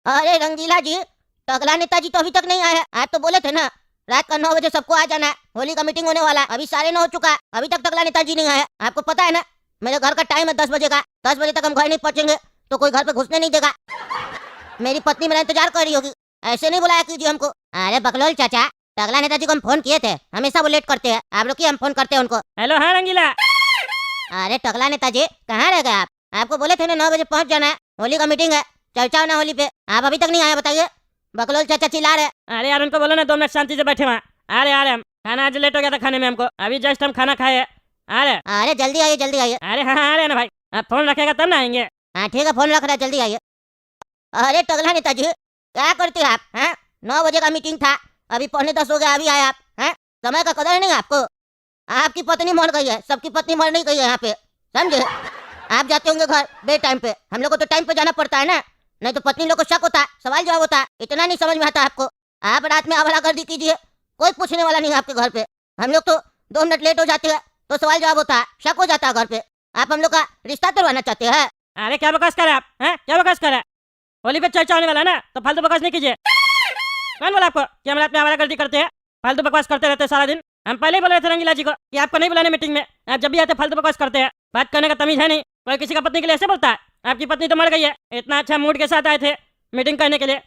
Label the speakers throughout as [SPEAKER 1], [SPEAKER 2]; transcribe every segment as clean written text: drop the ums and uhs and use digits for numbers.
[SPEAKER 1] अरे रंगीला जी, टकला नेताजी तो अभी तक नहीं आए हैं। आप तो बोले थे ना रात का 9 बजे सबको आ जाना है, होली का मीटिंग होने वाला है। अभी 9:30 हो चुका है, अभी तक टकला नेताजी नहीं आए। आपको पता है ना मेरे घर का टाइम है 10 बजे का। 10 बजे तक हम घर नहीं पहुंचेंगे तो कोई घर पे घुसने नहीं देगा। मेरी पत्नी मेरा इंतजार कर रही होगी, ऐसे नहीं बुलाया कीजिए हमको। अरे बकलोल चाचा, टकला नेताजी को हम फोन किए थे, हमेशा वो लेट करते हैं। आप रुकिए, हम फोन करते हैं उनको।
[SPEAKER 2] हेलो, हाँ रंगीला।
[SPEAKER 1] अरे टकला नेताजी कहाँ रह गए आप? आपको बोले थे ना 9 बजे पहुंच जाना है, होली का मीटिंग है, चर्चा होना होली पे। आप अभी तक नहीं आए, बताइए। बकलोल चाचा चिल्ला रहे।
[SPEAKER 2] अरे यार उनको बोलो ना 2 मिनट शांति से बैठे वहाँ। आ रहे हम। खाना आज लेट हो गया था खाने में हमको, अभी जस्ट हम खाना खाए। आ रहे।
[SPEAKER 1] अरे जल्दी आइए, जल्दी आइए।
[SPEAKER 2] अरे हाँ आ रहे ना भाई, आप फोन रखेगा तब ना आएंगे।
[SPEAKER 1] हाँ ठीक है, फोन रख रहा है, जल्दी आइए। अरे टकला नेताजी क्या करते हैं आप? हैं 9 बजे का मीटिंग था, अभी 9:45 हो गया, अभी आए आप। हैं समय का कदर नहीं आपको। आपकी पत्नी मर गई है, सबकी पत्नी मर नहीं गई है यहाँ पे, समझे? आप जाते होंगे घर बे टाइम पे, हम लोग को तो टाइम पे जाना पड़ता है ना, नहीं तो पत्नी लोग को शक होता, सवाल जवाब होता। इतना नहीं समझ में आता आपको। आप रात में आवारागर्दी कीजिए, कोई पूछने वाला नहीं है आपके घर पे। हम लोग तो 2 मिनट लेट हो जाते हैं तो सवाल जवाब होता है, शक हो जाता है घर पे। आप हम लोग का रिश्ता तोड़वाना चाहते हैं?
[SPEAKER 2] अरे क्या बकवास कर रहे आप? हैं क्या बकवास कर रहे हैं? होली पे चर्चा होने वाला है ना, तो फालतू बकवास नहीं कीजिए। कौन बोला आपको कि हम रात में आवारागर्दी करते हैं? फालतू बकवास करते रहते हैं सारा दिन। हम पहले ही बोल रहे थे रंगीला जी को कि आपको नहीं बुलाने मीटिंग में। आप जब भी आते फालतू बकवास करते हैं, बात करने का तमीज है नहीं। कोई किसी का पत्नी के लिए ऐसे बोलता है? आपकी पत्नी तो मर गई है, इतना अच्छा मूड के साथ आए थे मीटिंग करने के लिए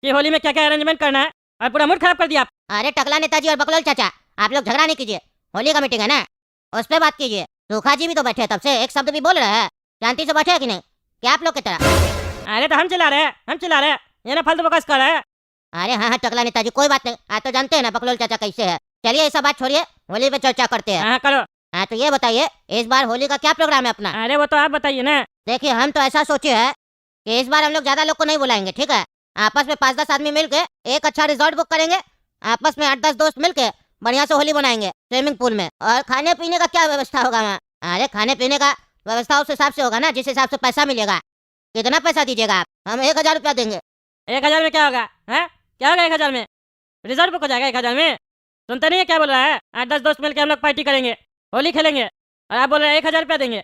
[SPEAKER 2] कि होली में क्या क्या अरेंजमेंट करना है, और पूरा मूड खराब कर दिया आप।
[SPEAKER 1] अरे टकला नेताजी और बकलोल चाचा, आप लोग झगड़ा नहीं कीजिए, होली का मीटिंग है ना, उस पर बात कीजिए। सूखा जी भी तो बैठे हैं तब से, एक शब्द भी बोल रहे हैं। शांति से बैठे हैं कि नहीं? क्या आप लोग की तरह?
[SPEAKER 2] अरे तो हम चला रहे हैं, हम चला रहे हैं, ये ना फालतू बकवास कर रहा है।
[SPEAKER 1] अरे हाँ हाँ टकला नेताजी, कोई बात नहीं, आप तो जानते हैं ना बकलोल चाचा कैसे है। चलिए ये सब बात छोड़िए, होली पे चर्चा करते हैं।
[SPEAKER 2] हाँ करो।
[SPEAKER 1] हाँ तो ये बताइए, इस बार होली का क्या प्रोग्राम है अपना?
[SPEAKER 2] अरे वो तो आप बताइए ना।
[SPEAKER 1] देखिए हम तो ऐसा सोचे है कि इस बार हम लोग ज्यादा लोग को नहीं बुलाएंगे, ठीक है? आपस में 5-10 आदमी मिलके एक अच्छा रिजॉर्ट बुक करेंगे, आपस में 8-10 दोस्त मिलके बढ़िया से होली बनाएंगे स्विमिंग पूल में। और खाने पीने का क्या व्यवस्था होगा वहाँ? अरे खाने पीने का व्यवस्था उस हिसाब से होगा ना जिस हिसाब से पैसा मिलेगा। कितना पैसा दीजिएगा आप? हम 1,000 रुपया देंगे।
[SPEAKER 2] 1000 में क्या होगा? है क्या होगा 1000 में? रिजल्ट बुक हो जाएगा 1000 में? सुनते नहीं है क्या बोल रहा है? 8-10 दोस्त मिलकर हम लोग पार्टी करेंगे, होली खेलेंगे, और आप बोल रहे हैं 1000 रुपया देंगे।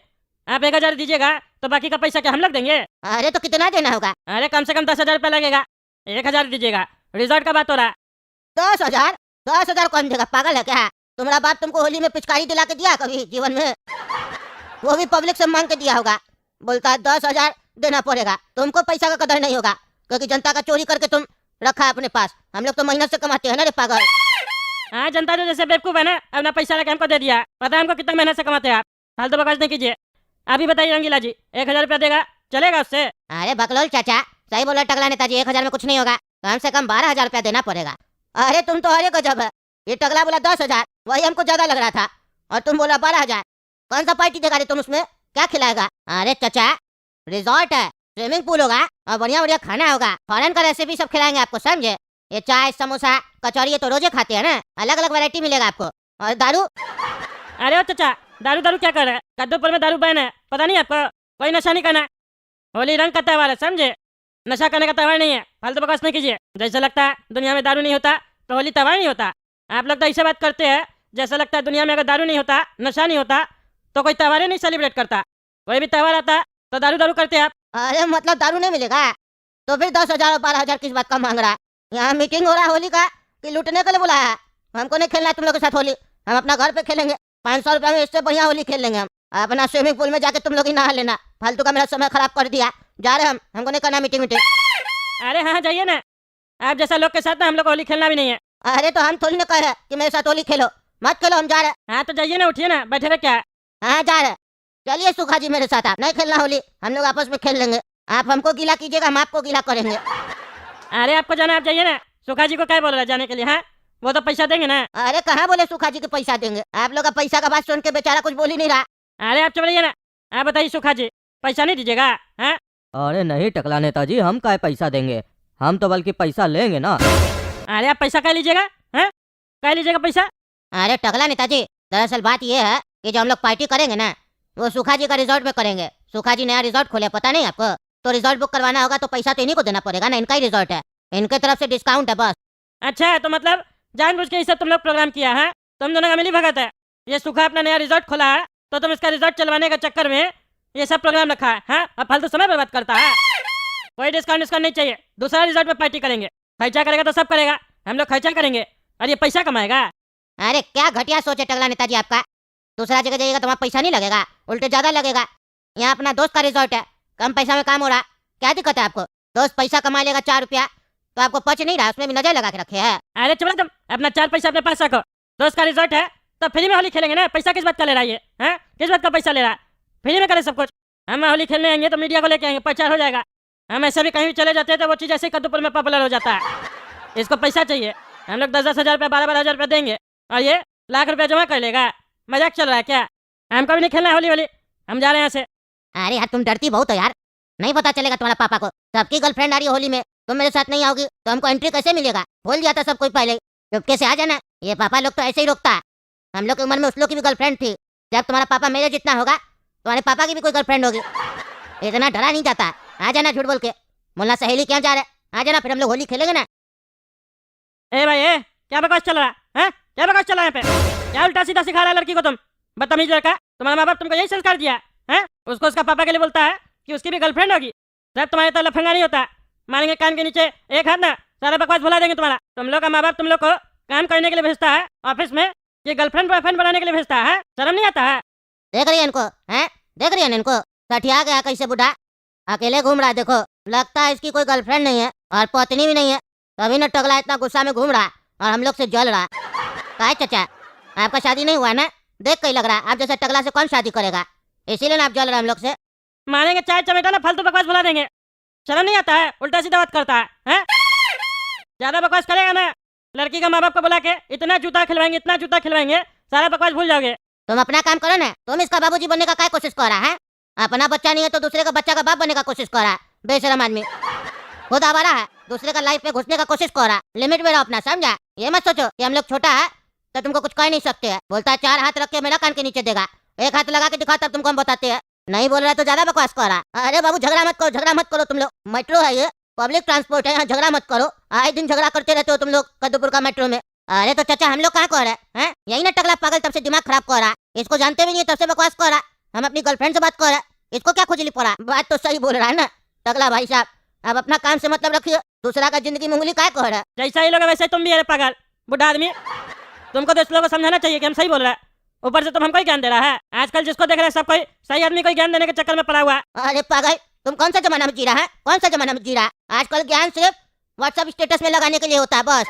[SPEAKER 2] आप 1000 दीजिएगा तो बाकी का पैसा क्या हम लोग देंगे?
[SPEAKER 1] अरे तो कितना देना होगा?
[SPEAKER 2] अरे कम से कम 10,000 रुपया लगेगा। 1000 दीजिएगा, रिजल्ट का बात हो रहा है।
[SPEAKER 1] 10,000? 10,000 कौन देगा, पागल है क्या? तुम्हारा बाप तुमको होली में पिचकारी दिला के दिया कभी जीवन में? वो भी पब्लिक से मांग के दिया होगा। बोलता है 10,000 देना पड़ेगा। तुमको पैसा का कदर नहीं होगा क्योंकि जनता का चोरी करके तुम रखा है अपने पास। हम लोग तो मेहनत से कमाते हैं ना रे पागल।
[SPEAKER 2] हाँ जनता जो जैसे बेवकूफ है ना, अपना पैसा लेके हमको दे दिया। पता है हमको कितना मेहनत से कमाते हैं आप। फालतू बकवास नहीं कीजिए। आप ही बताइए रंगीला जी, 1000 रुपया देगा चलेगा उससे?
[SPEAKER 1] अरे बकलोल चाचा, सही बोला टकला नेताजी, 1,000 में कुछ नहीं होगा, कम से कम 12,000 रुपया देना पड़ेगा। अरे तुम तो अरे गजब है, ये टकला बोला 10,000, वही हमको ज्यादा लग रहा था, और तुम बोला 12,000। कौन सा पार्टी देगा रे तुम, उसमें क्या खिलाएगा? अरे चाचा रिजॉर्ट है, स्विमिंग पूल होगा और बढ़िया बढ़िया खाना होगा, फॉरेन का रेसिपी सब खिलाएंगे आपको, समझे? ये चाय समोसा कचौरी ये तो रोजे खाते हैं ना, अलग अलग वैरायटी मिलेगा आपको। और दारू?
[SPEAKER 2] अरे ओ चाचा, दारू दारू क्या कर रहे हैं? कद्दूपुर में दारू बैन है, पता नहीं आपको? कोई नशा नहीं करना। होली रंग का त्यौहार है, समझे? नशा करने का त्यौहार नहीं है। फालतू बकवास नहीं कीजिए। जैसे लगता है दुनिया में दारू नहीं होता तो होली त्यौहार नहीं होता। आप लोग तो ऐसे बात करते हैं जैसा लगता है दुनिया में अगर दारू नहीं होता, नशा नहीं होता, तो कोई त्यौहार ही नहीं सेलिब्रेट करता। कोई भी त्यौहार आता तो दारू दारू करते हैं आप।
[SPEAKER 1] अरे मतलब दारू नहीं मिलेगा? तो फिर 10,000 और 12,000 किस बात का मांग रहा है? यहाँ मीटिंग हो रहा है होली का कि लूटने के लिए बुलाया है? हमको नहीं खेलना है तुम लोग के साथ होली, हम अपना घर पे खेलेंगे। 500 रुपया में इससे बढ़िया होली खेल लेंगे हम। अपना स्विमिंग पूल में जाके तुम लोग ही नहा लेना, फालतू का मेरा समय खराब कर दिया। जा रहे हम, हमको नहीं करना मीटिंग मीटिंग।
[SPEAKER 2] अरे हाँ जाइए ना, आप जैसा लोग के साथ ना हम लोग को होली खेलना भी नहीं है।
[SPEAKER 1] अरे तो हम थोड़ी ना कह रहे कि मेरे साथ होली खेलो, मत खेलो, हम जा रहे।
[SPEAKER 2] हाँ तो जाइए ना, उठिए ना, बैठे रहे क्या है?
[SPEAKER 1] हाँ जा रहे। चलिए सुखा जी मेरे साथ, आप नहीं खेलना होली, हम लोग आपस में खेल लेंगे। आप हमको गीला कीजिएगा, हम आपको गीला करेंगे।
[SPEAKER 2] अरे आपको जाना आप जाइए ना। सुखा जी को क्या बोल रहा है जाने के लिए? हाँ वो तो पैसा देंगे ना।
[SPEAKER 1] अरे कहाँ बोले सुखा जी के पैसा देंगे? आप लोग का पैसा का बात सुन के बेचारा कुछ बोल ही नहीं रहा।
[SPEAKER 2] अरे आप चलिए ना। आप बताइए सुखा जी, पैसा नहीं दीजिएगा? हाँ
[SPEAKER 3] अरे नहीं टकला नेताजी, हम काय पैसा देंगे, हम तो बल्कि पैसा लेंगे ना।
[SPEAKER 2] अरे आप पैसा क्या लीजिएगा? हाँ क्या लीजिएगा पैसा?
[SPEAKER 1] अरे टकला नेताजी, दरअसल बात ये है कि जो हम लोग पार्टी करेंगे ना, वो सुखा जी का रिजॉर्ट में करेंगे। सुखा जी नया रिजॉर्ट खोले, पता नहीं आपको? तो रिजॉर्ट बुक करवाना होगा तो पैसा तो इन्हीं को देना पड़ेगा ना, इनका ही रिजॉर्ट है, इनके तरफ से डिस्काउंट है बस।
[SPEAKER 2] अच्छा तो मतलब जानबूझ के ये सब तुम लोग प्रोग्राम किया है? तुम दोनों का मिली भगत है। ये सुखा अपना नया रिजॉर्ट खोला है तो तुम इसका रिजॉर्ट चलवाने के चक्कर में ये सब प्रोग्राम रखा है। हाँ अब फालतू समय बर्बाद करता है। कोई डिस्काउंट नहीं चाहिए। दूसरा रिजॉर्ट में पार्टी करेंगे। खर्चा करेगा तो सब करेगा, हम लोग खर्चा करेंगे और ये पैसा कमाएगा।
[SPEAKER 1] अरे क्या घटिया सोच है टकला नेताजी आपका। दूसरा जगह जाइएगा तो वहाँ पैसा नहीं लगेगा, उल्टे ज्यादा लगेगा। यहाँ अपना दोस्त का रिजॉर्ट है, कम पैसा में काम हो रहा। क्या दिक्कत है आपको? दोस्त पैसा कमा लेगा 4 रुपया तो आपको पच नहीं रहा, उसमें भी नजर लगा के रखे है।
[SPEAKER 2] अरे चलो तुम अपना 4 पैसा अपने पास रखो। दोस्त का रिजॉर्ट है तो फ्री में होली खेलेंगे ना। पैसा किस बात का ले रहा है ये? हैं? किस बात का पैसा ले रहा है? फ्री में करे सब कुछ। हम होली खेलने आएंगे तो मीडिया को लेके आएंगे, प्रचार हो जाएगा। हम ऐसे भी कहीं भी चले जाते हैं तो वो चीज़ ऐसे कद्दूपुर में पॉपुलर हो जाता है। इसको पैसा चाहिए। हम लोग 10-10 हज़ार रुपये 12-12 हज़ार रुपये देंगे और ये लाख रुपया जमा कर लेगा। मजाक चल रहा है क्या? हमको भी नहीं खेलना है होली, हम जा रहे हैं यहाँ से।
[SPEAKER 1] अरे यार तुम डरती बहुत हो यार। नहीं पता चलेगा तुम्हारा पापा को, सबकी गर्लफ्रेंड आ रही है होली में, तुम मेरे साथ नहीं आओगी तो हमको एंट्री कैसे मिलेगा? बोल दिया था सब कुछ पहले, चुपके से आ जाना। ये पापा लोग तो ऐसे ही रोकता है। हम लोग की उम्र में उस लोग की भी गर्लफ्रेंड थी। जब तुम्हारा पापा मेरे जितना होगा तुम्हारे पापा की भी कोई गर्लफ्रेंड होगी। इतना डरा नहीं जाता। आ जाना झूठ बोल के। बोलना सहेली क्या जा रहा है, आ जाना, फिर हम लोग होली खेलेंगे ना।
[SPEAKER 2] ए भाई ए, क्या बकवास चल रहा है? क्या बकवास चल रहा है यहाँ पे? क्या उल्टा सीधा सिखा रहा है लड़की को तुम? बदतमीज लड़का। तुम्हारा माँ बाप तुमको यही संस्कार दिया है? उसको उसका पापा के लिए बोलता है कि उसकी भी गर्लफ्रेंड होगी। जब तुम्हारे तो लफंगा नहीं होता, मारेंगे कान के नीचे एक हाथ ना, सारा बकवास भुला देंगे तुम्हारा। तुम लोग का माँ बाप तुम लोग को काम करने के लिए भेजता है ऑफिस में, ये गर्लफ्रेंड बॉयफ्रेंड बनाने के लिए भेजता है। शर्म नहीं आता है?
[SPEAKER 1] देख रही है इनको, हैं? देख रही है ना इनको, सठिया गया कैसे बुढ़ा, अकेले घूम रहा है। देखो लगता है इसकी कोई गर्लफ्रेंड नहीं है और पत्नी भी नहीं है, तभी न टगला इतना गुस्सा में घूम रहा है और हम लोग से जल रहा है। काय चाचा आपका शादी नहीं हुआ ना? देख कहीं लग रहा है आप जैसे टगला से कौन शादी करेगा, इसीलिए ना आप जल रहे हम लोग से।
[SPEAKER 2] मारेंगे चाय चमेटा ना, फालतू बकवास भुला देंगे। शर्म नहीं आता है? उल्टा सीधा बात करता है? ज्यादा बकवास करेगा ना, लड़की का माँ बाप को बुला के इतना जूता खिलवाएंगे, इतना जूता खिलवाएंगे, सारा बकवास भूल जाओगे।
[SPEAKER 1] तुम अपना काम करो ना। तुम इसका बाबूजी बनने का क्या कोशिश कर रहा है? अपना बच्चा नहीं है तो दूसरे का बच्चा का बाप बनने का कोशिश कर रहा है। बेशरम आदमी, खुद आवारा है, दूसरे का लाइफ में घुसने का कोशिश कर रहा है। लिमिट में रहो अपना, समझा? ये मत सोचो कि हम लोग छोटा है तो तुमको कुछ कह नहीं सकते है। बोलता है 4 हाथ रख के मेरा कान के नीचे देगा, 1 हाथ लगा के दिखा तब तुमको हम बताते हैं। नहीं बोल रहा तो ज्यादा बकवास कर रहा है। अरे बाबू झगड़ा मत करो, झगड़ा मत करो। तुम लोग मेट्रो है, ये पब्लिक ट्रांसपोर्ट है, यहाँ झगड़ा मत करो। आए दिन झगड़ा करते रहते हो तुम लोग कद्दूपुर का मेट्रो में। अरे तो चाचा हम लोग कहाँ कर रहे हैं? यही ना टकला पागल तब से दिमाग खराब कर रहा है। इसको जानते भी नहीं तब से बकवास कर रहा है। हम अपनी गर्लफ्रेंड से बात कर रहे हैं, इसको क्या खुजली पड़ा? बात तो सही बोल रहा है ना टकला भाई साहब। अब अपना काम से मतलब रखिए, दूसरा का जिंदगी में उंगली काय कर रहा है?
[SPEAKER 2] जैसा ही लोग है वैसे ही तुम भी है पागल बुढ़ा आदमी। तुमको तो इस लोगों को समझाना चाहिए कि हम सही बोल रहे हैं, ऊपर से तुम हमको ही ज्ञान दे रहा है। आजकल जिसको देख रहे हैं सब कोई सही आदमी को ज्ञान देने के चक्कर में पड़ा हुआ है।
[SPEAKER 1] अरे पागल तुम कौन सा जमाना में जी रहा है? कौन सा जमाना में जी रहा है? आजकल ज्ञान सिर्फ व्हाट्सएप स्टेटस में लगाने के लिए होता है बस,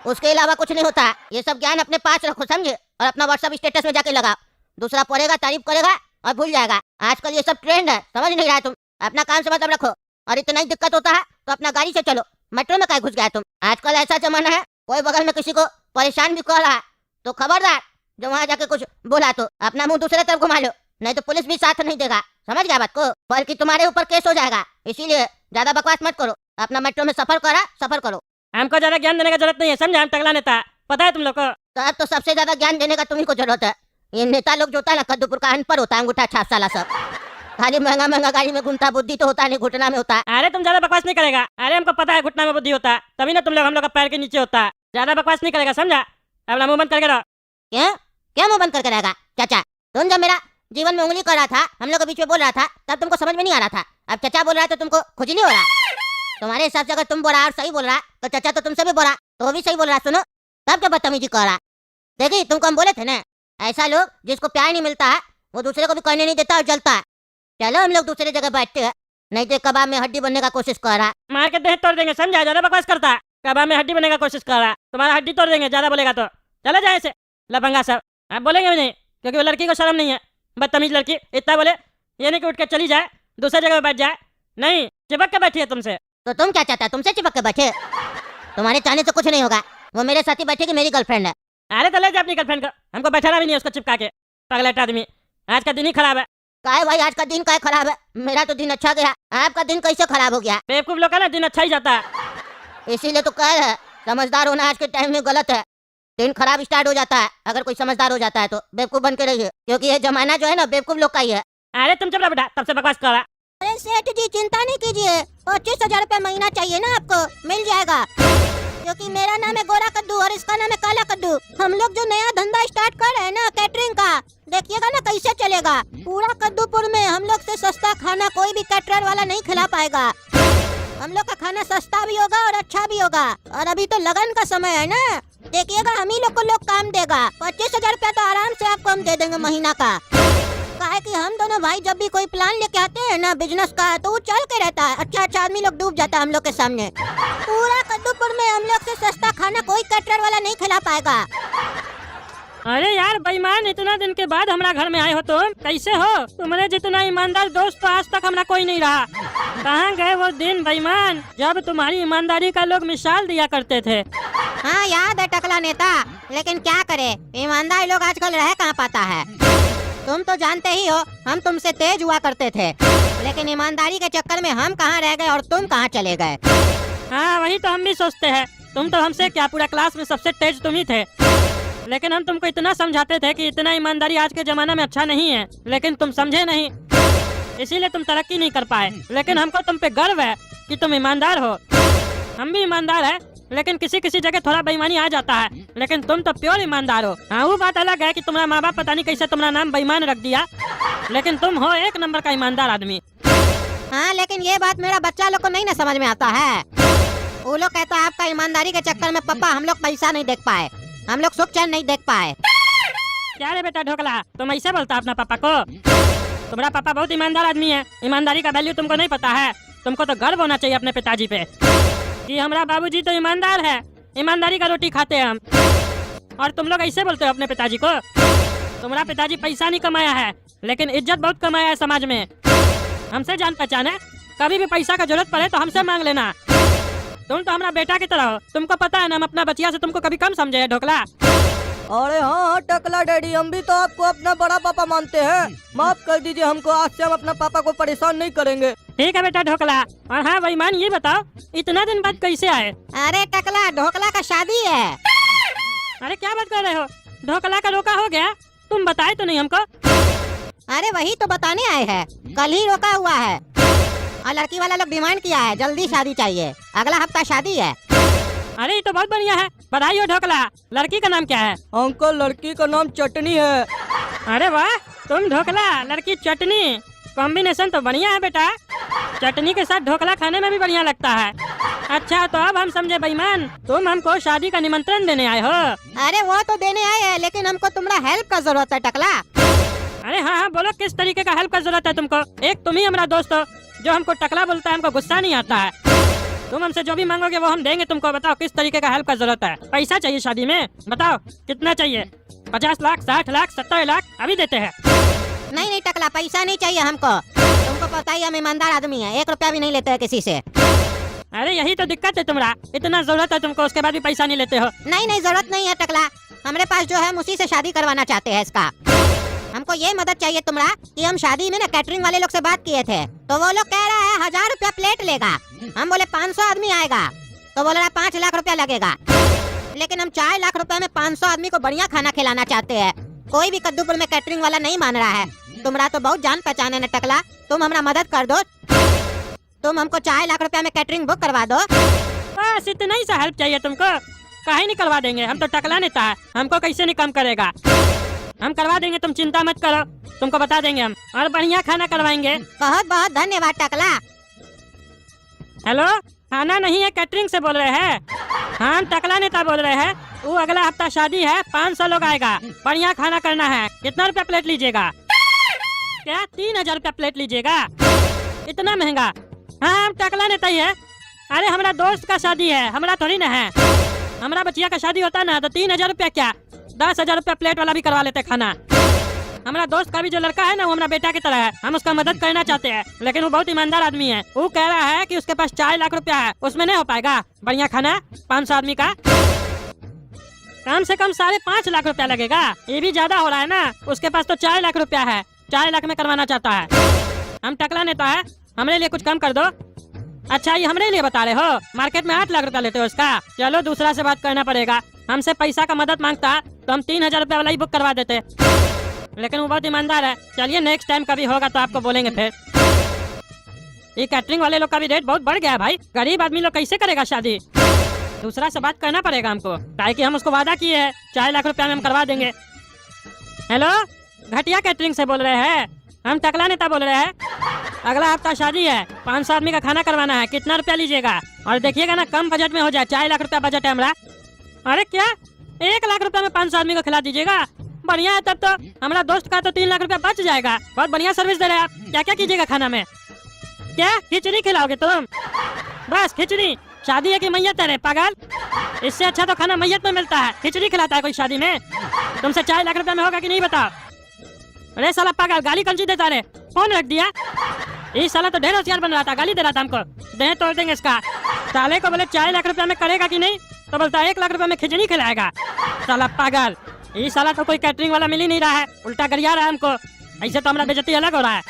[SPEAKER 1] उसके अलावा कुछ नहीं होता। ये सब ज्ञान अपने पास रखो समझे, और अपना व्हाट्सएप स्टेटस में जाके लगाओ। दूसरा पढ़ेगा, तारीफ करेगा और भूल जाएगा। आजकल ये सब ट्रेंड है, समझ नहीं रहा तुम। अपना काम से मतलब रखो, और इतना ही दिक्कत होता है तो अपना गाड़ी से चलो। मेट्रो में क्या घुस गया तुम? आजकल ऐसा जमाना है, कोई बगल में किसी को परेशान भी कर रहा है तो खबरदार, जो वहाँ जाके कुछ बोला तो अपना मुंह दूसरे तरफ घुमा लो, नहीं तो पुलिस भी साथ नहीं देगा। समझ गया बात को? बल्कि तुम्हारे ऊपर केस हो जाएगा। इसीलिए ज्यादा बकवास मत करो, अपना मेट्रो में सफर करो।
[SPEAKER 2] हमको ज्यादा ज्ञान देने का जरूरत नहीं है, समझा? हम टकला नेता, पता है तुम लोग को।
[SPEAKER 1] तो अब तो सबसे ज्यादा ज्ञान देने का तुम्ही को जरूरत है। ये नेता लोग जो होता है ना कद्दूपुर का अनपढ़ होता है, अंगूठा छाप साला सब, खाली महंगा महंगा गाड़ी में घूमता, बुद्धि तो होता नहीं, घुटना में होता है।
[SPEAKER 2] अरे तुम ज्यादा बकवास नहीं करेगा। अरे हमको पता है घुटना में बुद्धि होता है, तभी ना तुम लोग हम लोग का पैर के नीचे होता है। ज्यादा बकवास नहीं करेगा, समझा? अपना मुंह बंद करके रहो।
[SPEAKER 1] क्या मुंह बंद करके रहेगा? चाचा तुम जब मेरा जीवन में उंगली कर रहा था, हम लोग के बीच में बोल रहा था, तब तुमको समझ में नहीं आ रहा था। अब चाचा बोल रहा है तो तुमको खुजली हो रहा है। तुम्हारे हिसाब से अगर तुम बोला और सही बोल रहा तो चाचा तो तुमसे भी बोला तो वो भी सही बोल रहा। सुनो तब क्या बदतमीजी कर रहा। देखिए तुमको हम बोले थे ना, ऐसा लोग जिसको प्यार नहीं मिलता है वो दूसरे को भी करने नहीं देता और जलता है। चलो हम लोग दूसरे जगह बैठते हैं, नहीं तो कबाब में हड्डी बनने का कोशिश कर रहा।
[SPEAKER 2] मार के देह तोड़ देंगे, समझा? ज्यादा बकवास करता है, कबाब में हड्डी बनने का कोशिश कर रहा है, तुम्हारा हड्डी तोड़ देंगे ज्यादा बोलेगा तो। चला जाए ऐसे लफंगा सब। आप बोलेंगे भी नहीं क्योंकि वो लड़की को शर्म नहीं है। बदतमीज लड़की, इतना बोले ये नहीं कि उठ के चली जाए दूसरी जगह बैठ जाए, नहीं चिपक के बैठी है तुमसे।
[SPEAKER 1] तो तुम क्या चाहता है? तुमसे चिपक के बैठे? तुम्हारे चाहने से कुछ नहीं होगा, वो मेरे साथ ही बैठेगी, मेरी गर्लफ्रेंड है।
[SPEAKER 2] अरे तो ले जा अपनी गर्लफ्रेंड को, हमको बैठाना भी नहीं उसको चिपका के। पगलेट आदमी, आज का दिन ही खराब है।
[SPEAKER 1] काय भाई आज का दिन काय खराब है? मेरा तो दिन अच्छा गया, आपका दिन कैसे खराब हो गया?
[SPEAKER 2] बेवकूफ लोग का ना दिन अच्छा ही जाता है।
[SPEAKER 1] इसीलिए तो कह रहे हैं समझदार होना आज के टाइम में गलत है। दिन खराब स्टार्ट हो जाता है अगर कोई समझदार हो जाता है तो। बेवकूफ बन के रहिए, क्योंकि ये जमाना जो है ना बेवकूफ लोग का ही है।
[SPEAKER 2] अरे तुम चुप रहो बेटा, तब से बकवास कर रहा।
[SPEAKER 1] अरे सेठ जी चिंता नहीं कीजिए, 25,000 रुपया महीना चाहिए ना आपको, मिल जाएगा। क्योंकि मेरा नाम है गोरा कद्दू और इसका नाम है काला कद्दू। हम लोग जो नया धंधा स्टार्ट कर रहे हैं ना कैटरिंग का, देखिएगा ना कैसे चलेगा। पूरा कद्दूपुर में हम लोग से सस्ता खाना कोई भी कैटरर वाला नहीं खिला पाएगा। हम लोग का खाना सस्ता भी होगा और अच्छा भी होगा। और अभी तो लगन का समय है ना, देखिएगा हम ही लोग को लोग काम देगा। 25,000 रुपया तो आराम से आपको हम दे देंगे महीना का। काहे कि हम दोनों भाई जब भी कोई प्लान लेके आते हैं ना बिजनेस का, तो वो चल के रहता है। अच्छा आदमी लोग डूब जाता है हम लोग के सामने। पूरा कद्दूपुर में हम लोग से सस्ता खाना कोई कैटरर वाला नहीं खिला पाएगा।
[SPEAKER 2] अरे यार बेईमान, इतना दिन के बाद हमारा घर में आए हो तुम, कैसे हो? तुम्हारे जितना ईमानदार दोस्त तो आज तक हमारा कोई नहीं रहा। कहाँ गए वो दिन बेईमान जब तुम्हारी ईमानदारी का लोग मिसाल दिया करते थे?
[SPEAKER 1] हाँ याद है टकला नेता, लेकिन क्या करे, ईमानदार लोग आजकल रह कहाँ पाता है। तुम तो जानते ही हो हम तुमसे तेज हुआ करते थे, लेकिन ईमानदारी के चक्कर में हम कहाँ रह गए और तुम कहाँ चले गए।
[SPEAKER 2] हाँ वही तो हम भी सोचते हैं। तुम तो हमसे क्या, पूरा क्लास में सबसे तेज तुम ही थे। लेकिन हम तुमको इतना समझाते थे कि इतना ईमानदारी आज के जमाने में अच्छा नहीं है, लेकिन तुम समझे नहीं, इसीलिए तुम तरक्की नहीं कर पाए। लेकिन हमको तुम पे गर्व है कि तुम ईमानदार हो। हम भी ईमानदार है, लेकिन किसी किसी जगह थोड़ा बेईमानी आ जाता है, लेकिन तुम तो प्योर ईमानदार हो। हाँ वो बात अलग है कि तुम्हारा माँ बाप पता नहीं कैसे तुम्हारा नाम बेईमान रख दिया, लेकिन तुम हो एक नंबर का ईमानदार आदमी।
[SPEAKER 1] हाँ लेकिन ये बात मेरा बच्चा लोग को नहीं ना समझ में आता है। वो लोग कहता है आपका ईमानदारी के चक्कर में पापा हम लोग पैसा नहीं देख पाए, हम लोग सुख चैन नहीं देख पाए।
[SPEAKER 2] क्या रे बेटा ढोकला, तुम ऐसे बोलता अपना पापा को? तुम्हारा पापा बहुत ईमानदार आदमी है। ईमानदारी का वैल्यू तुमको नहीं पता है। तुमको तो गर्व होना चाहिए अपने पिताजी पे कि हमारा बाबूजी तो ईमानदार है, ईमानदारी का रोटी खाते हैं हम। और तुम लोग ऐसे बोलते हो अपने पिताजी को? तुम्हारा पिताजी पैसा नहीं कमाया है, लेकिन इज्जत बहुत कमाया है समाज में। हमसे जान पहचान है, कभी भी पैसा का जरूरत पड़े तो हमसे मांग लेना। तुम तो हमारा बेटा की तरह हो, तुमको पता है ना हम अपना बचिया से तुमको कभी कम समझे है ढोकला।
[SPEAKER 3] अरे हाँ टकला डैडी, हम भी तो आपको अपना बड़ा पापा मानते हैं। माफ कर दीजिए हमको, आज से हम अपना पापा को परेशान नहीं करेंगे।
[SPEAKER 2] ठीक है बेटा ढोकला। और हाँ बेईमान ये बताओ, इतना दिन बाद कैसे आए?
[SPEAKER 1] अरे टकला ढोकला का शादी है।
[SPEAKER 2] अरे क्या बात कर रहे हो? ढोकला का रोका हो गया? तुम बताए तो नहीं हमको।
[SPEAKER 1] अरे वही तो बताने आए हैं, कल ही रोका हुआ है। और लड़की वाला लोग डिमांड किया है जल्दी शादी चाहिए, अगला हफ्ता शादी है।
[SPEAKER 2] अरे ये तो बहुत बढ़िया है, बधाई हो ढोकला। लड़की का नाम क्या है?
[SPEAKER 3] अंकल लड़की का नाम चटनी है।
[SPEAKER 2] अरे वाह, तुम ढोकला लड़की चटनी, कॉम्बिनेशन तो बढ़िया है बेटा। चटनी के साथ ढोकला खाने में भी बढ़िया लगता है। अच्छा तो अब हम समझे बेईमान, तुम हमको शादी का निमंत्रण देने आए हो।
[SPEAKER 1] अरे वो तो देने आए हैं, लेकिन हमको तुम्हारा हेल्प का जरूरत है टकला।
[SPEAKER 2] अरे हाँ हाँ बोलो, किस तरीके का हेल्प का जरूरत है तुमको? एक तुम ही हमारा दोस्त हो जो हमको टकला बोलता है, हमको गुस्सा नहीं आता है। तुम हमसे जो भी मांगोगे वो हम देंगे तुमको। बताओ किस तरीके का हेल्प का जरूरत है? पैसा चाहिए शादी में? बताओ कितना चाहिए? 50 लाख, 60 लाख, 70 लाख? अभी देते हैं।
[SPEAKER 1] नहीं नहीं टकला, पैसा नहीं चाहिए हमको। तुमको पता ही हम ईमानदार आदमी है, 1 रुपया भी नहीं लेते हैं किसी से।
[SPEAKER 2] अरे यही तो दिक्कत है तुम्हारा, इतना जरूरत है तुमको, उसके बाद भी पैसा नहीं लेते हो।
[SPEAKER 1] नहीं नहीं जरूरत नहीं है टकला, हमारे पास जो है हम उसी से शादी करवाना चाहते हैं इसका। हमको ये मदद चाहिए तुम्हारा कि हम शादी में ना कैटरिंग वाले लोग से बात किए थे, तो वो लोग कह रहा है 1000 रुपया प्लेट लेगा। हम बोले 500 आदमी आएगा, तो बोल रहा 5 लाख रुपया लगेगा। लेकिन हम 4 लाख रुपया में 500 आदमी को बढ़िया खाना खिलाना चाहते हैं। कोई भी कद्दूपुर में कैटरिंग वाला नहीं मान रहा है। तुम्हारा तो बहुत जान पहचान है न टकला, तुम हमारा मदद कर दो। तुम हमको 4 लाख रुपया में कैटरिंग बुक करवा दो।
[SPEAKER 2] बस इतना ही सा हेल्प चाहिए तुमको? कहीं नहीं करवा देंगे, हम तो टकला नेता है, हमको कैसे नहीं कम करेगा। हम करवा देंगे, तुम चिंता मत करो, तुमको बता देंगे हम, और बढ़िया खाना करवाएंगे।
[SPEAKER 1] बहुत बहुत धन्यवाद टकला।
[SPEAKER 2] हेलो, खाना नहीं है, कैटरिंग से बोल रहे हैं? हाँ हम टकला नेता बोल रहे हैं। वो अगला हफ्ता शादी है, 500 लोग आएगा, बढ़िया खाना करना है। कितना रुपया प्लेट लीजिएगा? क्या 3000 रुपया प्लेट लीजिएगा? इतना महंगा? हाँ हम टकला नेता ही है। अरे हमारा दोस्त का शादी है, हमारा थोड़ी ना है। हमारा बचिया का शादी होता ना तो 3000 रुपया क्या 10,000 रुपया प्लेट वाला भी करवा लेते खाना। हमारा दोस्त का भी जो लड़का है ना वो हमारा बेटा की तरह है, हम उसका मदद करना चाहते हैं, लेकिन वो बहुत ईमानदार आदमी है। वो कह रहा है कि उसके पास 4 लाख रुपया है, उसमें नहीं हो पाएगा बढ़िया खाना 500 आदमी का। कम से कम 5.5 लाख रुपया लगेगा, ये भी ज्यादा हो रहा है ना। उसके पास तो 4 लाख रुपया है, 4 लाख में करवाना चाहता है। हम टकला नेता है, हमारे लिए कुछ कम कर दो। अच्छा ये हमारे लिए बता रहे हो? मार्केट में 8 लाख रुपया लेते हो उसका। चलो दूसरा से बात करना पड़ेगा। हमसे पैसा का मदद मांगता तो हम 3000 रुपया वाला ही बुक करवा देते, लेकिन वो बहुत ईमानदार है। चलिए नेक्स्ट टाइम कभी होगा तो आपको बोलेंगे फिर। ये कैटरिंग वाले लोग का भी रेट बहुत बढ़ गया है भाई, गरीब आदमी लोग कैसे करेगा शादी? दूसरा से बात करना पड़ेगा हमको, ताकि हम उसको वादा किए हैं 4 लाख रुपया में हम करवा देंगे। हेलो, घटिया कैटरिंग से बोल रहे हैं? हम टकला नेता बोल रहे हैं। अगला हफ्ता शादी है, 500 आदमी का खाना करवाना है, कितना रुपया लीजिएगा? और देखिएगा ना कम बजट में हो जाए, 4 लाख रुपया बजट है हमारा। अरे क्या 1 लाख रुपया में 500 आदमी को खिला दीजिएगा? बढ़िया है, तब तो हमारा दोस्त का तो 3 लाख रुपया बच जाएगा। बहुत बढ़िया सर्विस दे रहे हैं आप। क्या क्या कीजिएगा खाना में? क्या खिचड़ी खिलाओगे तुम? बस खिचड़ी? शादी है कि मैयत है रे पागल? इससे अच्छा तो खाना मैयत में मिलता है, खिचड़ी खिलाता है कोई शादी में? तुमसे 4 लाख रुपया में होगा कि नहीं बताओ? अरे साला पागल, गाली कौन सी देता रे? फोन रख दिया। ये साला तो ढेर होशियार बन रहा था, गाली दे रहा था हमको। देह तोड़ देंगे इसका। साले को बोले 4 लाख रुपया में करेगा कि नहीं, तो बोलता 1 लाख रुपया में खिचड़ी खिलाएगा। साला पागल, ये साला तो कोई कैटरिंग वाला मिल ही नहीं रहा है, उल्टा गरिया रहा है हमको। ऐसे तो हमारा बेइज्जती अलग हो रहा है।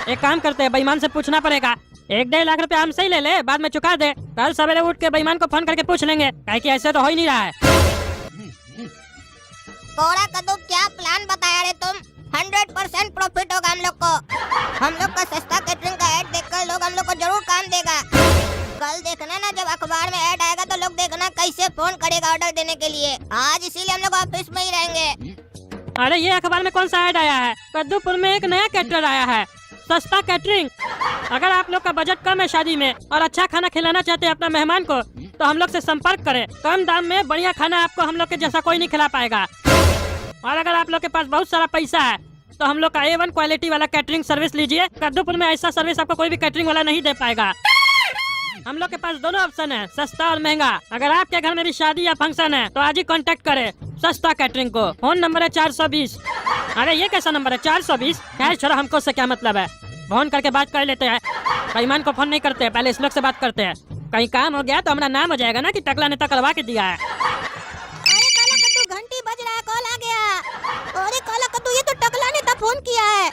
[SPEAKER 2] एक काम करते हैं, बेईमान से पूछना पड़ेगा। 1-1.5 लाख रुपया हमसे ही ले ले, बाद में चुका दे। कल सवेरे उठ के बेईमान को फोन करके पूछ लेंगे, काहे कि ऐसे तो हो ही नहीं रहा है।
[SPEAKER 1] कोड़ा कद्दू, क्या प्लान बताया रे तुम? 100% प्रॉफिट होगा हम लोग को। हम लोग का सस्ता कैटरिंग का ऐड देखकर लोग हम लोग को जरूर काम देगा। कल देखना ना, जब अखबार में ऐड आएगा तो लोग देखना कैसे फोन करेगा ऑर्डर देने के लिए। आज इसीलिए हम लोग ऑफिस में ही रहेंगे।
[SPEAKER 2] अरे ये अखबार में कौन सा ऐड आया है? कद्दूपुर में एक नया कैटरर आया है, सस्ता कैटरिंग। अगर आप लोग का बजट कम है शादी में और अच्छा खाना खिलाना चाहते हैं अपना मेहमान को, तो हम लोग से संपर्क करें। कम दाम में बढ़िया खाना आपको हम लोग के जैसा कोई नहीं खिला पाएगा। और अगर आप लोग के पास बहुत सारा पैसा है तो हम लोग का A1 क्वालिटी वाला कैटरिंग सर्विस लीजिए। कद्दूपुर में ऐसा सर्विस आपको कोई भी कैटरिंग वाला नहीं दे पाएगा। हम लोग के पास दोनों ऑप्शन है, सस्ता और महंगा। अगर आपके घर में भी शादी या फंक्शन है तो आज ही कांटेक्ट करें सस्ता कैटरिंग को। फोन नंबर है 420। अरे ये कैसा नंबर है 420? खैर छोड़ो, हमको उससे क्या मतलब है, फोन करके बात कर लेते हैं। बेईमान को फोन नहीं करते, पहले इस लोग से बात करते हैं। कहीं काम हो गया तो हमारा नाम हो जाएगा ना कि टकला नेता करवा के दिया है।
[SPEAKER 1] अरे काला कद्दू, घंटी बज रहा है, कॉल आ गया। अरे काला कद्दू, ये तो टकला ने तो फोन किया है।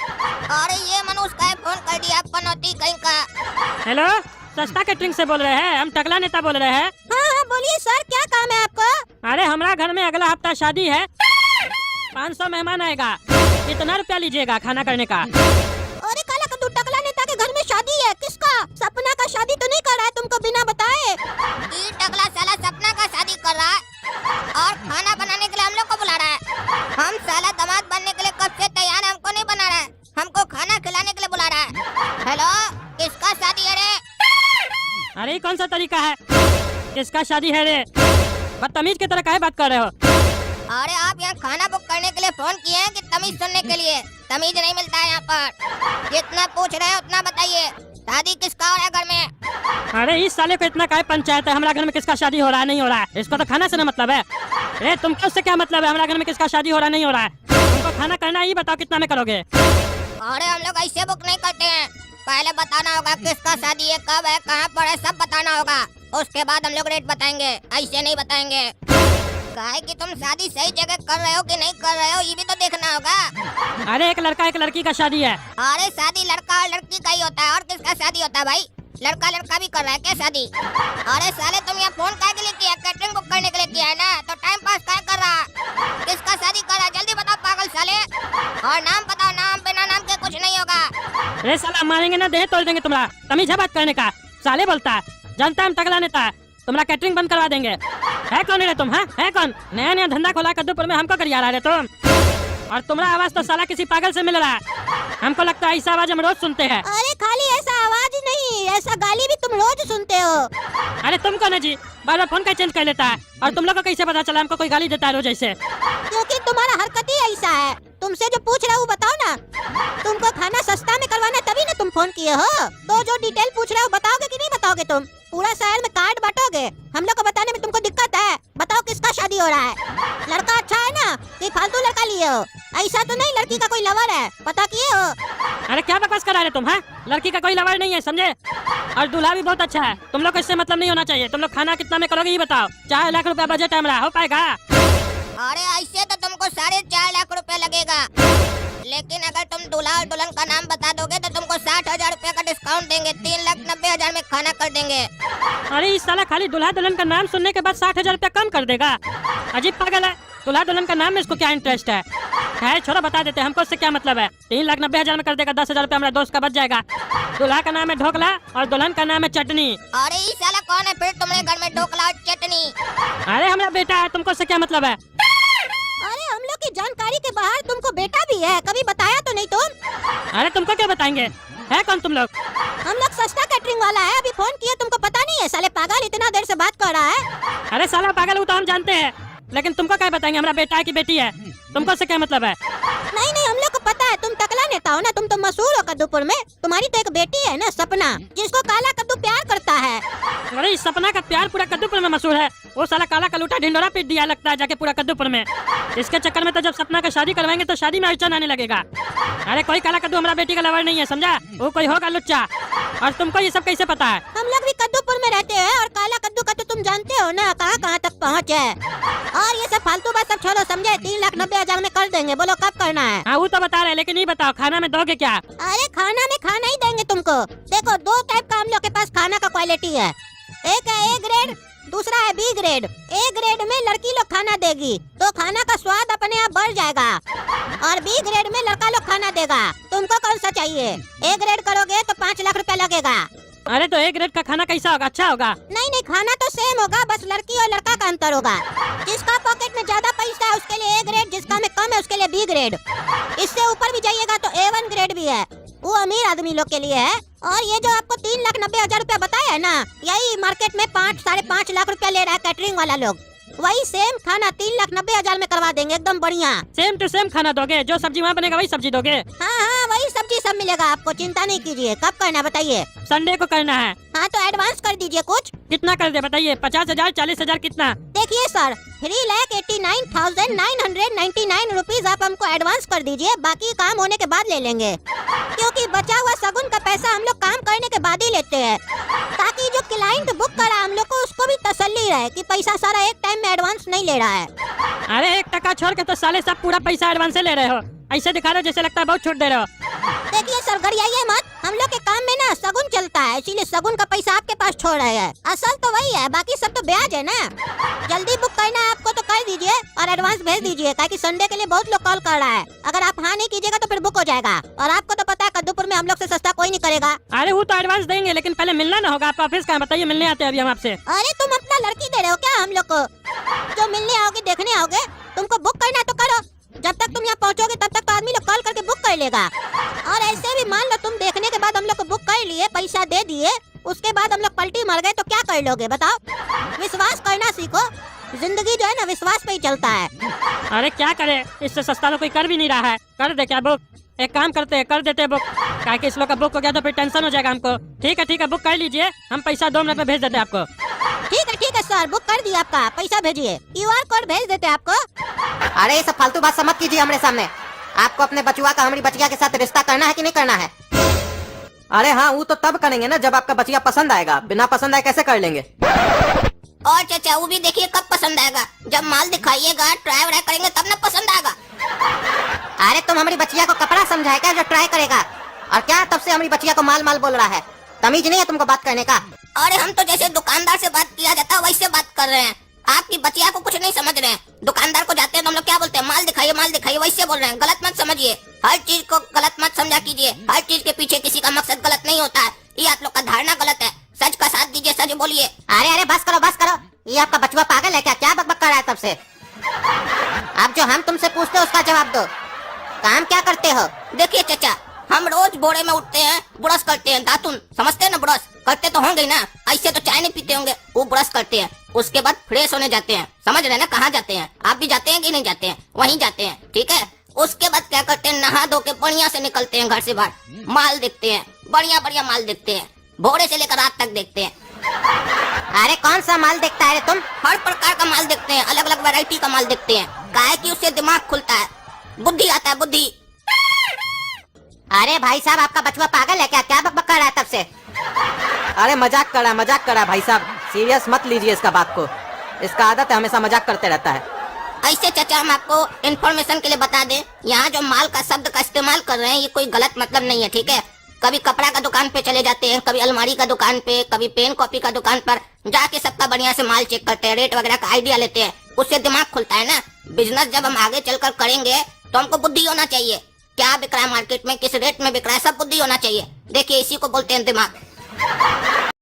[SPEAKER 1] अरे ये मनुष्य का फोन कर दिया, पनौती कहीं का।
[SPEAKER 2] हेलो, सस्ता कैटरिंग से बोल रहे हैं, हम टकला नेता बोल रहे हैं।
[SPEAKER 1] हाँ बोलिए सर, क्या काम है आपको?
[SPEAKER 2] अरे हमारा घर में अगला हफ्ता शादी है, 500 मेहमान आएगा। कितना रुपया लीजिएगा खाना करने का?
[SPEAKER 1] अरे काला कद्दू, टकला नेता के घर में शादी है। किसका? सपना का शादी तो नहीं कर रहा है तुमको बिना बताए? ये टकला साला सपना का शादी कर रहा है और खाना बनाने के लिए हम लोग को बुला रहा है। हम साला दामाद बनने के लिए कब से तैयार है, हमको नहीं बना रहा है, हमको खाना खिलाने के लिए बुला रहा है। हेलो, किसका शादी है रे?
[SPEAKER 2] अरे कौन सा तरीका है, किसका शादी है रे? बदतमीज की तरह काहे बात कर रहे हो?
[SPEAKER 1] अरे आप यहाँ खाना बुक करने के लिए फोन किए हैं कि तमीज सुनने के लिए? तमीज नहीं मिलता है यहाँ पर। जितना पूछ रहे हैं उतना बताइए। शादी किसका हो रहा है घर में?
[SPEAKER 2] अरे इस साले को इतना काहे पंचायत है, हमारा घर में किसका शादी हो रहा है नहीं हो रहा है? इसको तो खाना से ना मतलब है। अरे तुमको उससे क्या मतलब है, हमारा घर में किसका शादी हो रहा नहीं हो रहा है? तुमको खाना करना ही बताओ कितना में करोगे?
[SPEAKER 1] अरे हम लोग ऐसे बुक नहीं करते हैं, पहले बताना होगा किसका शादी है, कब है, कहाँ पर है, सब बताना होगा। उसके बाद हम लोग रेट बताएंगे, ऐसे नहीं बताएंगे। काहे कि तुम शादी सही जगह कर रहे हो कि नहीं कर रहे हो, ये भी तो देखना होगा।
[SPEAKER 2] अरे एक लड़का एक लड़की का शादी है।
[SPEAKER 1] अरे शादी लड़का और लड़की का ही होता है, और किसका शादी होता है भाई? लड़का लड़का भी कर रहा है क्या शादी? अरे साले तुम यहाँ फोन काहे के लिए किया? कैटरिंग बुक करने के लिए किया है ना, तो टाइम पास काहे कर रहा? किसका शादी कर रहा है जल्दी बताओ पागल साले। और नाम बताओ, नाम बिना नाम के कुछ नहीं होगा।
[SPEAKER 2] अरे साला मारेंगे ना, देह तोड़ देंगे तुम्हारा। तमीज है बात करने का? साले बोलता है, जानता है हम टकला नेता है, तुम्हारा कैटरिंग बंद करवा देंगे। है कौन रे तुम? है कौन? नया नया धंधा खोला कद्दूपुर में, हमको करिया रहा है तुम। और तुम्हारा आवाज तो साला किसी पागल से मिल रहा है। हमको लगता है ऐसा आवाज हम रोज सुनते हैं।
[SPEAKER 1] अरे खाली ऐसा आवाज नहीं, ऐसा गाली भी तुम रोज सुनते हो।
[SPEAKER 2] अरे तुम कौन है जी, बार बार फोन का चेंज कर लेता है? और तुम लोग को कैसे पता चला हमको कोई गाली देता है रोज ऐसे?
[SPEAKER 1] क्योंकि तुम्हारा हरकत ही ऐसा है। तुमसे जो पूछ रहा हूँ बताओ ना, तुमको खाना सस्ता में करवाना तभी ना तुम फोन किए हो। तो जो डिटेल पूछ रहे हो बताओगे कि नहीं बताओगे? तुम पूरा शहर में कार्ड बांटोगे, हम लोग को बताने में तुमको दिक्कत है। बताओ किसका शादी हो रहा है? लड़का अच्छा है ना कि फालतू लड़का लिए हो? ऐसा तो नहीं लड़की का कोई लवर है, पता किए हो?
[SPEAKER 2] अरे क्या बकवास करा रहे तुम? हैं, लड़की का कोई लवर नहीं है समझे, और दूल्हा भी बहुत अच्छा है। तुम लोग को इससे मतलब नहीं होना चाहिए। तुम लोग खाना कितना में करोगे ये बताओ? 4 लाख रुपया बजट है हमारा, हो पाएगा?
[SPEAKER 1] अरे ऐसे तो तुमको 4.5 लाख रुपया लगेगा, लेकिन अगर तुम दूल्हा और दुल्हन का नाम बता दोगे तो तुमको 60,000 रुपया का डिस्काउंट देंगे। 3,90,000 में खाना कर देंगे।
[SPEAKER 2] अरे इस साला खाली दूल्हा दुल्हन का नाम सुनने के बाद 60,000 रुपया कम कर देगा? अजीब पागल है। दूल्हा दुल्हन का नाम में इसको क्या इंटरेस्ट है? खैर छोड़ो, बता देते हैं, हमको इससे क्या मतलब है। 3,90,000 में कर देगा, 10,000 रुपया हमारा दोस्त का बच जाएगा। दूल्हा का नाम है ढोकला और दुल्हन का नाम है चटनी।
[SPEAKER 1] अरे ये साला कौन है फिर तुम्हारे घर में ढोकला और चटनी?
[SPEAKER 2] अरे हमारा बेटा है, तुमको इससे क्या मतलब है?
[SPEAKER 1] अरे हम लोग की जानकारी के बाहर तुमको बेटा भी है, कभी बताया तो नहीं तुम?
[SPEAKER 2] अरे तुमको क्या बताएंगे, है कौन तुम लोग?
[SPEAKER 1] हम लोग सस्ता कैटरिंग वाला है, अभी फोन किए तुमको पता नहीं है? साले पागल इतना देर से बात कर रहा है।
[SPEAKER 2] अरे साला पागल हो तो हम जानते हैं, लेकिन तुमको क्या बताएंगे? हमारा बेटा है कि बेटी है, तुमको से क्या मतलब है?
[SPEAKER 1] नहीं नहीं, हम लोग को पता है, तुम टकला नेता हो ना, तुम तो मशहूर हो कद्दूपुर में। तुम्हारी तो एक बेटी है ना, सपना, जिसको काला कद्दू प्यार करता है।
[SPEAKER 2] अरे इस सपना का प्यार पूरा कद्दूपुर में मशहूर है। वो साला काला कलूटा ढिंडोरा पीट दिया लगता है जाके पूरा कद्दूपुर में। इसके चक्कर में तो जब सपना का शादी करवाएंगे तो शादी में अड़चन आने लगेगा। अरे कोई काला कद्दू हमारा बेटी का लवर नहीं है, समझा? वो कोई होगा लुच्चा। और तुमको ये सब कैसे पता है?
[SPEAKER 1] हम लोग भी कद्दूपुर में रहते हैं, और काला कद्दू का तो तुम जानते हो ना कहाँ कहाँ तक पहुँच है। और ये सब फालतू बात सब छोड़ो, समझे? 3,90,000 में कर देंगे, बोलो कब करना है?
[SPEAKER 2] हाँ वो तो बता रहे, लेकिन ये बताओ खाना में दोगे क्या?
[SPEAKER 1] अरे खाना में खाना ही देंगे तुमको। देखो, दो टाइप का हम लोग के पास खाना का क्वालिटी है। एक है ए ग्रेड, दूसरा है बी ग्रेड। ए ग्रेड में लड़की लोग खाना देगी तो खाना का स्वाद अपने आप बढ़ जाएगा, और बी ग्रेड में लड़का लोग खाना देगा। तुमको कौन सा चाहिए? ए ग्रेड करोगे तो 5 लाख रुपया लगेगा।
[SPEAKER 2] अरे तो एक रेट का खाना कैसा होगा? अच्छा होगा?
[SPEAKER 1] नहीं नहीं, खाना तो सेम होगा, बस लड़की और लड़का का अंतर होगा। जिसका पॉकेट में ज्यादा पैसा है उसके लिए ए ग्रेड, जिसका में कम है उसके लिए बी ग्रेड। इससे ऊपर भी जाइएगा तो A1 ग्रेड भी है, वो अमीर आदमी लोग के लिए है। और ये जो आपको 3,90,000 रुपया बताया है ना, यही मार्केट में 5-5.5 लाख रुपया ले रहा है कैटरिंग वाला लोग। वही सेम खाना 3,90,000 में करवा देंगे, एकदम बढ़िया।
[SPEAKER 2] सेम टू सेम खाना दोगे? जो सब्जी वहाँ बनेगा वही सब्जी दोगे?
[SPEAKER 1] हाँ हाँ, वही सब्जी सब मिलेगा आपको, चिंता नहीं कीजिए। कब करना बताइए?
[SPEAKER 2] संडे को करना है।
[SPEAKER 1] हाँ तो एडवांस कर दीजिए कुछ।
[SPEAKER 2] कितना कर दे बताइए? 50,000, 40,000, कितना?
[SPEAKER 1] देखिए सर, 3,89,999 रुपीज आप हमको एडवांस कर दीजिए, बाकी काम होने के बाद ले लेंगे। क्योंकि बचा हुआ सगुन का पैसा हम लोग काम करने के बाद ही लेते हैं, ताकि जो क्लाइंट बुक करा हम लोग को उसको भी तसल्ली रहे कि पैसा सारा एक टाइम में एडवांस नहीं ले रहा है।
[SPEAKER 2] अरे 1 टका छोड़ के तो साले सब पूरा पैसा एडवांस से ले रहे हो। ऐसे दिखा रहे हो जैसे लगता है बहुत छूट दे रहे हो।
[SPEAKER 1] देखिए सर, गरियाइए मत, हम लोग के काम में ना सगुन चलता है, इसीलिए सगुन का पैसा आपके पास छोड़ रहे हैं। असल तो वही है, बाकी सब तो ब्याज है ना। जल्दी बुक करना है आपको तो कर दीजिए और एडवांस भेज दीजिए, ताकि संडे के लिए बहुत लोग कॉल कर रहा है। अगर आप हाँ नहीं कीजिएगा तो फिर बुक हो जाएगा, और आपको तो पता है कद्दूपुर में हम लोग से सस्ता कोई नहीं करेगा।
[SPEAKER 2] अरे वो तो एडवांस देंगे, लेकिन पहले मिलना ना होगा। आप ऑफिस का बताइए, मिलने आते हैं अभी हम आपसे।
[SPEAKER 1] अरे तुम अपना लड़की दे रहे हो क्या हम लोग को? जो मिलने आओगे देखने आओगे, तुमको बुक करना तो करो। जब तक तुम यहाँ पहुँचोगे तब तक तो आदमी लोग कॉल करके बुक कर लेगा। और ऐसे भी मान लो तुम देखने के बाद हम लोग को बुक कर लिए, पैसा दे दिए, उसके बाद हम लोग पलटी मार गए तो क्या कर लोगे बताओ? विश्वास करना सीखो, जिंदगी जो है ना विश्वास पे ही चलता है।
[SPEAKER 2] अरे क्या करे, इससे सस्ता तो कोई कर भी नहीं रहा है। कर दे क्या बुक? एक काम करते हैं, कर देते हैं बुक, क्या कि इस लोग का बुक हो गया तो फिर टेंशन हो जाएगा हमको। ठीक है बुक कर लीजिए, हम पैसा 2 मिनट में भेज देते हैं आपको।
[SPEAKER 1] ठीक है सर, बुक कर दिया आपका, पैसा भेजिए, QR कोड भेज देते हैं आपको।
[SPEAKER 4] अरे ये सब फालतू बात मत कीजिए हमारे सामने। आपको अपने बचुआ का हमारी बचिया के साथ रिश्ता करना है कि नहीं करना है?
[SPEAKER 3] अरे हाँ, वो तो तब करेंगे ना जब आपका बचिया पसंद आएगा, बिना पसंद आए कैसे कर लेंगे?
[SPEAKER 1] और चाचा वो भी देखिए कब पसंद आएगा, जब माल दिखाइएगा, ट्राई व्राई करेंगे तब ना पसंद आएगा।
[SPEAKER 4] अरे तुम हमारी बचिया को कपड़ा समझाए क्या जो ट्राई करेगा? और क्या तब से हमारी बचिया को माल माल बोल रहा है? तमीज नहीं है तुमको बात करने का?
[SPEAKER 1] अरे हम तो जैसे दुकानदार से बात किया जाता है वैसे बात कर रहे हैं। आपकी बचिया को कुछ नहीं समझ रहे हैं। दुकानदार को जाते हैं तो हम लोग क्या बोलते हैं? माल दिखाइए वैसे बोल रहे हैं। गलत मत समझिए, हर चीज को गलत मत समझा कीजिए। हर चीज के पीछे किसी का मकसद गलत नहीं होता है, ये आप लोग का धारणा गलत है। सच का साथ दीजिए, सच बोलिए।
[SPEAKER 4] अरे बस करो, ये आपका बचुआ पागल है क्या? क्या बकबक कर रहा है तब से? आप जो हम तुमसे पूछते हो उसका जवाब दो। काम क्या करते हो?
[SPEAKER 1] देखिए चाचा, हम रोज बोरे में उठते हैं, ब्रश करते हैं, दातुन समझते हैं ना, ब्रश करते तो होंगे ना। ऐसे तो चाय नहीं पीते होंगे, वो ब्रश करते हैं, उसके बाद फ्रेश होने जाते हैं। समझ रहे हैं ना कहाँ जाते हैं? आप भी जाते हैं कि नहीं जाते हैं? वहीं जाते हैं, ठीक है। उसके बाद क्या करते हैं? नहा धो के बढ़िया से निकलते हैं घर से बाहर, माल देखते हैं, बढ़िया माल देखते हैं, भोरे से लेकर रात तक देखते हैं।
[SPEAKER 4] अरे कौन सा माल देखता है रे तुम?
[SPEAKER 1] हर प्रकार का माल देखते हैं, अलग अलग वैरायटी का माल देखते हैं। काहे कि उससे दिमाग खुलता है, बुद्धि आता है, बुद्धि।
[SPEAKER 4] अरे भाई साहब, आपका बचुआ पागल है क्या? क्या बकबक कर रहा है तब से?
[SPEAKER 3] अरे मजाक करा भाई साहब, सीरियस मत लीजिए इसका बात को। इसका आदत है हमेशा मजाक करते रहता है।
[SPEAKER 1] ऐसे चाचा हम आपको इन्फॉर्मेशन के लिए बता दें, यहाँ जो माल का शब्द का इस्तेमाल कर रहे हैं ये कोई गलत मतलब नहीं है, ठीक है। कभी कपड़ा का दुकान पे चले जाते हैं, कभी अलमारी का दुकान पे, कभी पेन कॉपी का दुकान पर जाके सबका बढ़िया से माल चेक करते हैं, रेट वगैरह का आइडिया लेते हैं, उससे दिमाग खुलता है ना। बिजनेस जब हम आगे चलकर करेंगे तो हमको बुद्धि होना चाहिए, क्या बिक रहा है मार्केट में, किस रेट में बिक रहा है, सब बुद्धि होना चाहिए। देखिए इसी को बोलते हैं दिमाग।